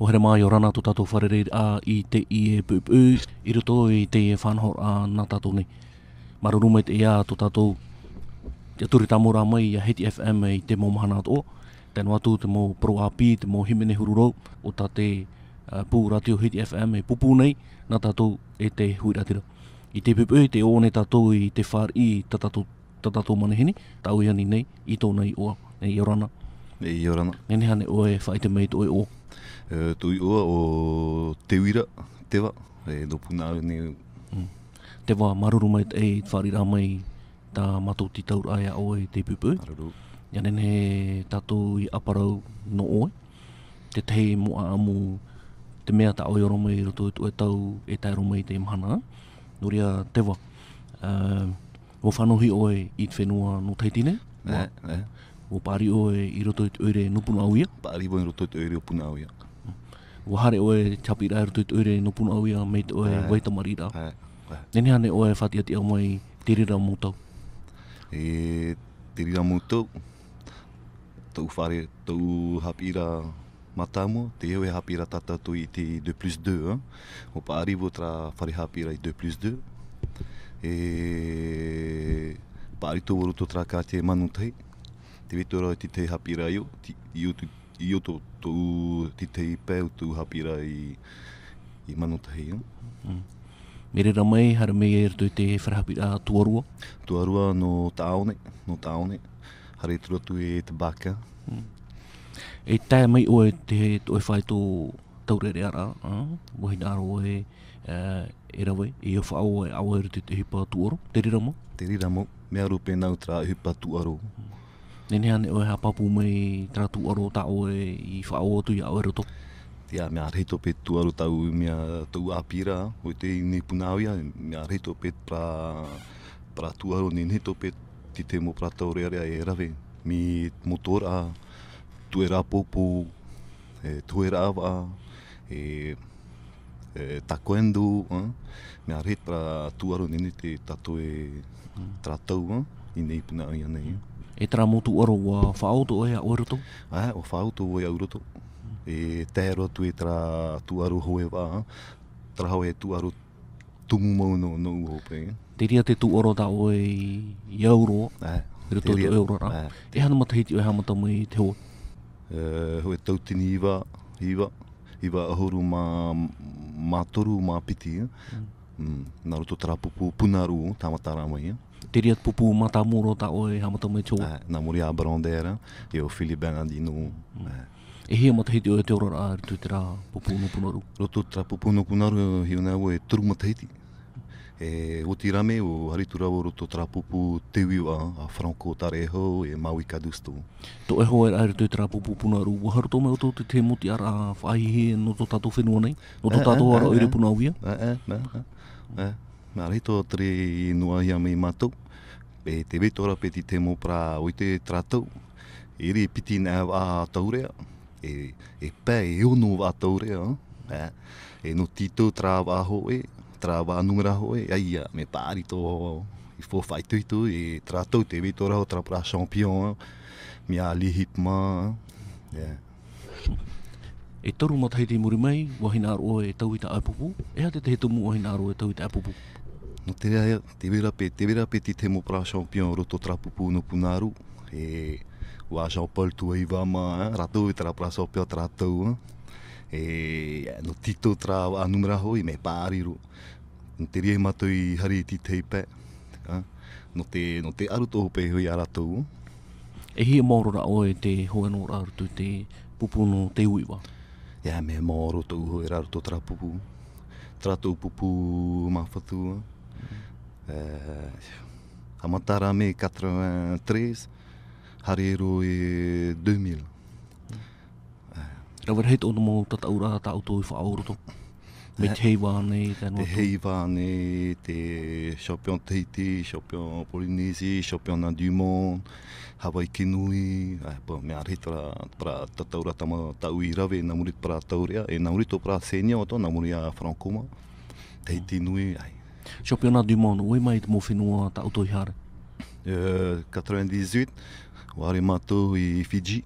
O here mai o rana tō tātou wharere I te I e pupu, I roto I te I e whanhor nā tātou nei. Marurumai te ia tō tātou Te turi tamora mai I Heti FM I te mō mahana ato. Tēnō atu te mō Pro AP, te mō Himene Hururau, o tā te pū ratio Heti FM e pupu nei, nā tātou e te huiratira. I te pupu, te o ne tātou I te whār I tā tātou manehini, tau iani nei, I tō nei oa, nei I orana. Nei I orana. Nene hane oe whaite mei tō e o. Tui oa o te wira, tewa, no puna au ne. Tewa marurumai e wharira mai tā matou ti taur aia oe te pupu. Araru. Ia nene tātou I aparau no oe. Te tehi mua amu te mea ta oe oromai I roto e tau e tai romai te mahana. Noria tewa. O whanohi oe I te whenua no teitine. O pari oe I roto I te oire nupuna auia. Pari oe I roto I te oire nupuna auia. O hare oe chapira I roto I te oire nupuna auia mei te oe waitamarira. Nene hane oe whatia te au mai te rira mūtau. Te rira mūtau. Tau whare, tau hapira matamo, te hewe hapira tatatu I te 2+2. O paarivo tra whare hapira I 2+2. Paari tō waruto tra kā te manutai. Te vitora I te hapira io. Io tō te pēu tō hapira I manutai. Me rera mai, hara mei e rito I te wharehapira tuarua. Tuarua no taone, hare turatu e te baka. E tae mai oe te oe whai tō taurere ara, wahina aro oe e rawe, e o whao e awa e rito te hipa tuaro, te rira mo? Te rira mo, mea rupe nau tra hipa tuaro. Nene hane oe hapapu mai tra tuaro ta oe I whao tu I awa e rito. Tia, mea reito pe tuaro tau mea tau apira, o te ni punawia, mea reito pe pra tuaro ni neto pe ti te mo pra taurearea e rawe. Mi motora, tuera popo, tuera awa, taekwondo, mea reit pra tuaro ni te tato e tratau, I nei punawia nei. E tra mo tuaro wa whao to oe a oe rito? O whao to oe au roto. E tēro atu e tra tuaro hoe wā, tra hau e tuaro tumu mau no uhope. Te ria te tuaro ta oe I euro, rito I euro ra. E hana matahiti oe hamata mai te hoa? Hoe tautini iwa ahoru mā toru mā piti. Nā roto tra pupu punaru tamatara mai. Te ria pupu mata moro ta oe hamata mai te hoa? Nā muri a Barondera, e o Philippe Bernardino. E hia matahiti oe te ora rā rito te rā pupu no punaru? Roto tra pupu no punaru hiona oe turu matahiti. O tirame o hariturau roto tra pupu te wiwa a Franco Tareho e Maui Cadusto. To e hoa rā rito te rā pupu punaru, waharo tō mai o tō te muti ara whaihe no tō tātou whenua nei? No tō tātou ara oire punauia? Mea rito tere nua hia mei mātou. Pe te vetora pe ti te mo pra oite tratau. E re piti nā wā taurea. E pē e ono wā taurea. E no tito tra wā hoe, tra wā numera hoe. Aia, me pāri tō I fō whaituitu. E tratau te vetora ho tra pra champion. Mea lihip mā. E taru matahiti muri mai, wahina aro e tau I ta aipupu. E hate te he tumu wahina aro e tau I ta aipupu. No te rea, te vera pe ti te mo pra champion roto tra pupu no punaru. E wa Jean-Paul tua I wama, ratou I tra pra champion tratau. E no tito tra a numera hoi me pāriro. No te rea matou I hari ti teipe. No te aru tō pe hoi a ratou. E hia maurora oe te hoa no rārutu te pupu no te uiwa. Ia me mauro tō hoi rārutu tra pupu. Tratou pupu mawhatua. Amatara me 83, harero e 2000. Rawar hei tōna mō tataura ta auto I whaoroto. Me te heiwa nei te Te heiwa nei, te champion Tahiti, champion Polynésie, champion du monde, Hawaii Kinui. Mea rei pra tataura tama tau I rawe, nā muri pra taurea. E nā muri tō pra senia o tō, nā muri a Francoma. Tahiti nui, Championnat du monde, oi mai te mō whenua ta auto I hare? 98, ware mātou I Fiji.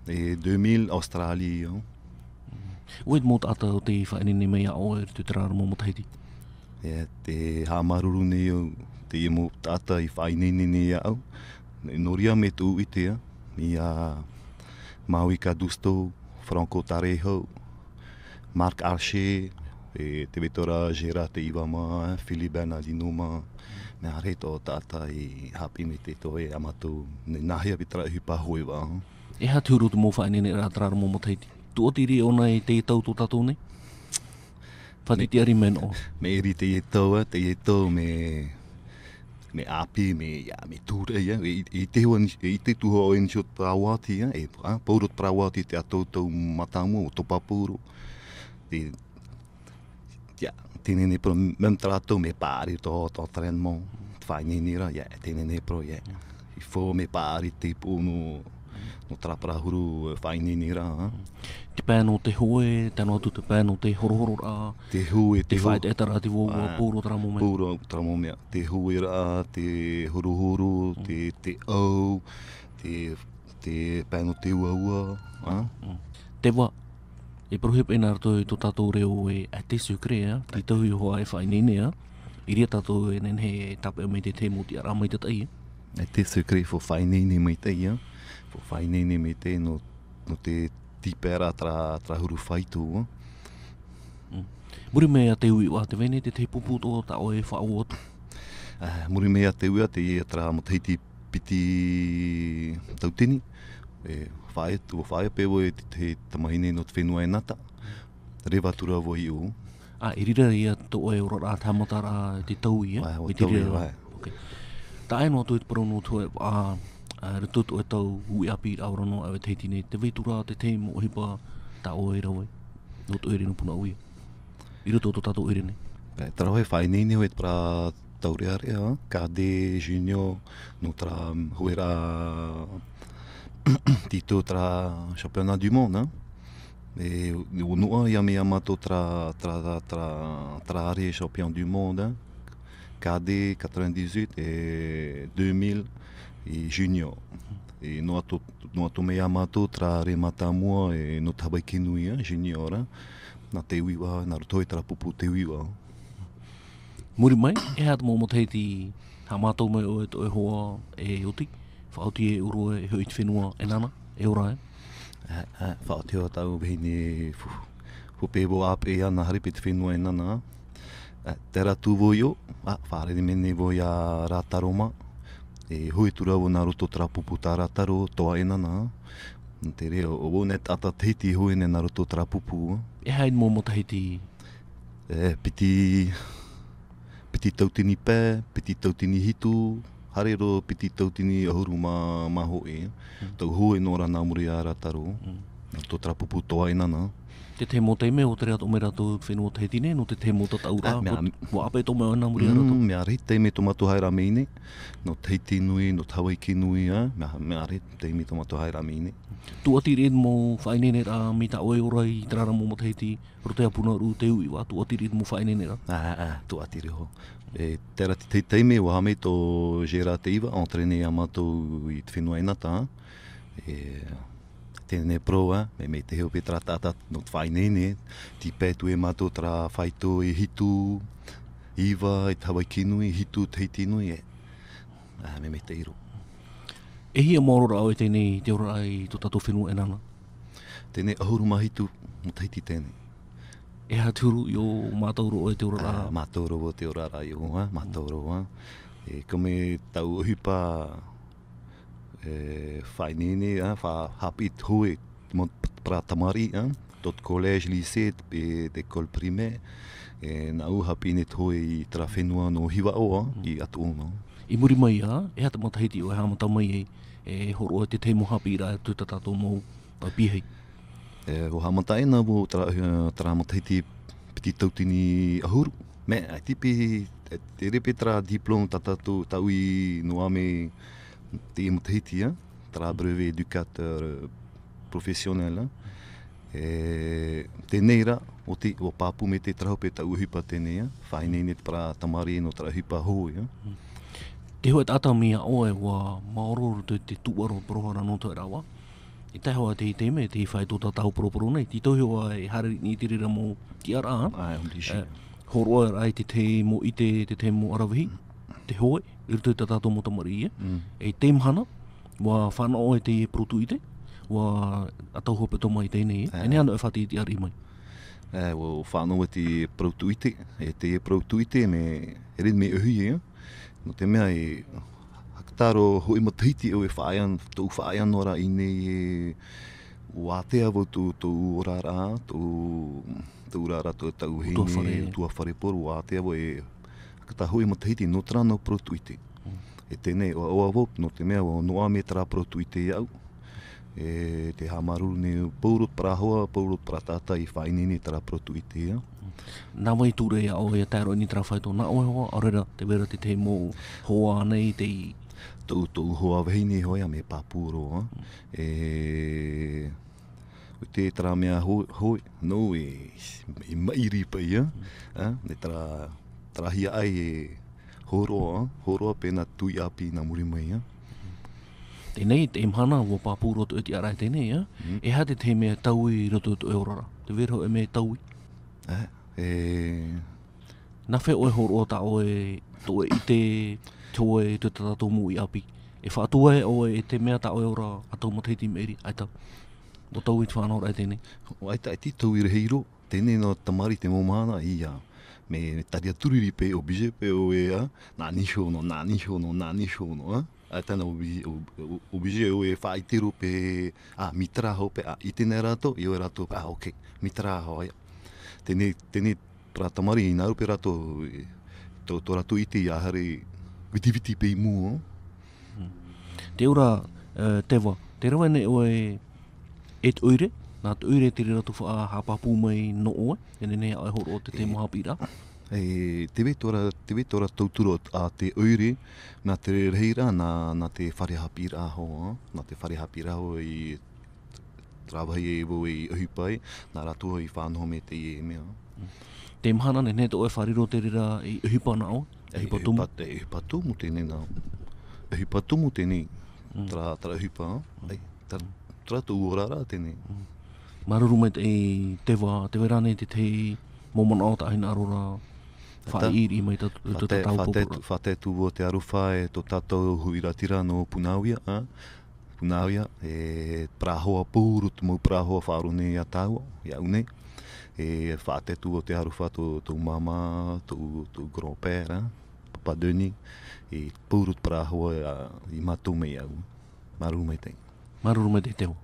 E 2000 Australia. Oe mō tata o te whaenene mei a oe te tērara mō Tahiti. Te hāmaruru nei au, te mō tata I whaenene nei au. Noria me tu I te I a Maui Cadusto, Franco Tarejo, Marc Archer, te vetora Gera te Iwama, Philippe Bernardino, me are tō tata I hapi me te toe amato, ne nahia vitra hipa hoi wā. E ha tūru te mō whaenene rā tērara mō Tahiti. Tu o tiri o nei te tau tō tātou nei? Whatiti ari men o? Me eri te tau me api, me tūre, I te tuho o ensio prawati, paurot prawati te atoutou matamu o topapuro. Tēnene pro, mem tratou me pāri tō trenmo, whainene ra, tēnene pro, I fō me pāri te pōno, no traprahuru whainene ra. Te pēno te hoe, tēnā atu te pēno te horohoro rā. Te hoe, te whaet e tara te wōua, pōro tara mō mea. Pōro tara mō mea. Te hoe rā, te horohoro, te au, te pēno te ua. Te wā, e prohip ena rato I tō tātou reo e a te sukrea, te tahui hoa e whainene a. I rea tātou e nenhe tape o mei te te mōti a rā mai te tai. E te sukre fo whainene mei te ia. Fo whainene mei te no te tipera tra huru whaitu. Muri mea te ui wā te vene te pupu tō ta o e whao atu? Muri mea te ui te ia tra mo teiti piti tautini. Whae pewo e te tamahine no te whenua e nata. Rewa tura wo I o. I rira ia tō e ora rā tamata rā te tau ia? O tau ia, Ta e no tō te parono tō e Ritutu e tau hui api aurano au e teiti nei. Te veitura te teimo o hipa ta o e rawe. No tō ere no puna uia. I rito tō tātou ere nei. Tara hoi whainene hoi pra taurea rea. Kade, Junior, no tra huera tito tra championnat du monde. E unua ia me amato tra are champion du monde. KD 98 e 2000 I junior. E no atu me amato tra re matamua e no tabai kinuia juniora. Na te uiwa, na rutoi tra pupu te uiwa. Muri mai, e hata mō Tahiti ha mātou mai o e to e hoa e oti. Whaoti e uro e hoi te whenua e nana, e ora e? Whaoti o tau vihine fupewo ape e ana haripe te whenua e nana. Te ratu voi o, whaare mene voi a Rataroma. E hui tura o nā roto tra pupu tā Rataro, toa e nana. Te reo, o ne tata Tahiti hui ne nā roto tra pupu. E hain mō Tahiti? Piti tautini pē, piti tautini hitu, harero piti tautini ahuru ma hoi. Tau hui no rana muri a Rataro. Nā roto tra pupu toa e nana. Te te mō teime o te rea tō mera tō whenua Tahiti ne, no te te mō tata ura, mo ape tō mea ana muri a rato? Mea re teime tō matu haera meine, no Tahiti nui, no Hawaii nui, mea re teime tō matu haera meine. Tu ati red mō whainene rā, mi ta oe ora I trara mō Tahiti, rote a puna ru te ui wā, tu ati red mō whainene rā? Tu ati re ho. Tera te teime wa hame tō Gera te iwa, entraîné a mātou I te whenua inata. Tēnei pro, me te heo pe tra tata no te whainene, ti pētu e mātou tra whaito e hitu, iwa, e Hawaii kinui, hitu, Tahiti nui, me te iro. E hia mōrora au e tēnei te ora ai tō tātou whenua e nana? Tēnei ahuru mahitu mo Tahiti tēnei. E ha tūru I o mātou ro e te ora rā? Mātou ro o te ora rā I o, mātou ro. Kome tau hipa whainene, hapit hui mo pra tamari, tot collège, lycée, te école primaire, na u hapine hui tra whenua no hiwa o, I atu ono. I muri mai e hata mo Tahiti o e hamata mai e horo te teimo hapi rā e tūta tātou mō pihei. O hamata e nā mo tra mo Tahiti piti tautini ahuru. Me, ai tipi, te repe tra diplôme tau I no ame te mo Tahiti, tra brevet éducateur professionnel. Tēnei rā, o pāpu me te trahope tau hipa tēnei, whainene pra tamari no tra hipa hoi. Te hoa tātau mea oe wa maororo te tuaro prohara no te rawa. I te hoa te me te whai tō tātau poroporo nei. Ti tohi hoa e hare ni te rira mō ki ara. Ai, hundi si. Horoa rai te te mo ite, te te mo arawihi. Te hoe, i rutu te tātou mo tamari ia. E te mhana, wa whanau e te protu ite. Wa atau hope tō mai tēnei ia. E ne ano e whati te ari mai. Wa whanau e te protu ite. E te protu ite me rin me uhi ia. No te mea e hakataro hoi matahiti o e whaayan, tō whaayan ora i nei e wātea wo tō orara, tō urara tō tau hene, tua whareporu wātea wo e hakata hoi matahiti no trano protu ite. E tēnei o awa no te mea o noa me tra protu ite iau. E te hamaru ne paurut prahoa, paurut pratata i whainini tra protu ite ia. Nā wai tūre ia o e tāro ni tra whaito. Nā oe hoa, arera te vera te te mō hoa nei te i. Tō hoa wahine hoia me pāpūro. O te tra mea hoi, no e mairi pa ia. Ne tra hia ai e horoa pēnā tui api nā muri mai ia. Tēnei, te mhana o pāpūro tu eti arai tēnei, e ha te mea taui roto tu e orara. Te vera e mea taui. Nā whea oe horoa ta oe tō e ite tōe te tātou mu i api. E whātua e oe e te mea ta oe ora atau matahiti meiri, aita. O tau i te whanau rai tēnei. O aita e ti tau i reheiro, tēnei no tamari te momana i a. Me taria turiri pe o bije pe o e a, nā nishono. Aita na o bije o e whaitero pe, mitra ho pe, itene rato, i o rato, ok, mitra ho aia. Tēnei pra tamari i nāru pe rato, tō rato iti i ahare viti pe i mū. Te ura, tewa, te rawa ne oe et oire, nā te oire te rato wha hapapu mai no oe, ene ne ai horo o te te mohapira. Te vetora tauturo a te oire, nā te reira, nā te wharehapira ho, nā te wharehapira ho i trawahi e wo i uhipai, nā rato i whānoho me te i e mea. Te mhana ne te oe whariro te rira i uhipa nā o? Uhipa tumu? Uhipa tumu tēnei nā. Uhipa tumu tēnei. Tra uhipa. Tra tō orara tēnei. Maruru mai te wera nei te momana o ta aina arora whairi mai ta tau popora. Whate tu o te aruwha e tō tātou huiratira no Punawia. Punawia e prahoa pūrut mau prahoa wharone a tāua, i au nei. E whate tu o te aruwha tō mama, tō grand-père, Papa Denis, e pūrut prahoa i matou mei au. Maruru mai te. Maruru mai te teo.